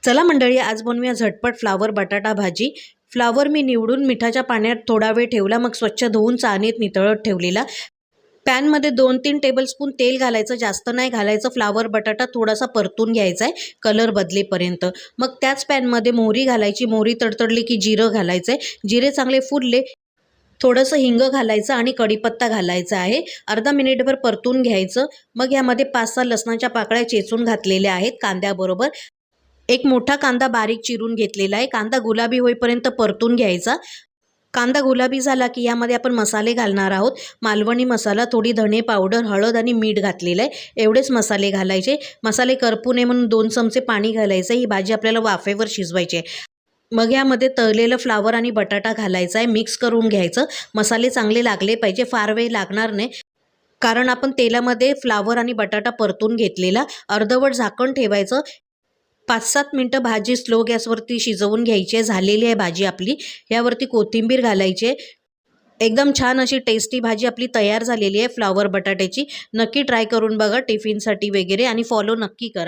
चला मंडळी, आज बनवूया झटपट फ्लावर बटाटा भाजी। फ्लावर मी निवडून मिठाच्या पाण्यात थोडा वेळ ठेवला, मग स्वच्छ धुवून चाळणीत नितळत ठेवलेला। पॅनमध्ये 2-3 टेबलस्पून तेल घालायचं, जास्त नाही घालायचं। फ्लावर बटाटा थोडासा परतून घ्यायचा आहे कलर बदलेपर्यंत। मग त्याच पॅनमध्ये मोहरी घालायची, मोहरी तडतडली की जिरं घालायचं आहे। जिरे चांगले फुलले, थोडंसं हिंग घालायचं आणि कढीपत्ता घालायचा आहे। अर्धा मिनिटभर परतून घ्यायचं। मग यामध्ये 5-6 लसणाच्या पाकळ्या चेचून घातलेल्या आहेत कांद्याबरोबर। एक मोठा कांदा बारीक चिरून घेतलेला आहे। कांदा गुलाबी होईपर्यंत परतून घ्यायचा। कांदा गुलाबी झाला की यामध्ये आपण मसाले घालणार आहोत। मालवणी मसाला, थोडी धणे पावडर, हळद आणि मीठ घातलेलं आहे। एवढेच मसाले घालायचे। मसाले करपू नये म्हणून 2 चमचे पाणी घालायचं। ही भाजी आपल्याला वाफेवर शिजवायची आहे। मग यामध्ये तळलेलं फ्लावर आणि बटाटा घालायचा आहे, मिक्स करून घ्यायचं। मसाले चांगले लागले पाहिजे, फार वेळ लागणार नाही, कारण आपण तेलामध्ये फ्लावर आणि बटाटा परतून घेतलेला। अर्धवट झाकण ठेवायचं। 5-7 मिनटं भाजी स्लो गॅसवरती शिजवून घ्यायची आहे। झालेली आहे भाजी आपली। यावरती कोथिंबीर घालायची आहे। एकदम छान अशी टेस्टी भाजी आपली तयार झालेली आहे फ्लावर बटाट्याची। नक्की ट्राय करून बघा टिफिनसाठी वगैरे, आणि फॉलो नक्की करा।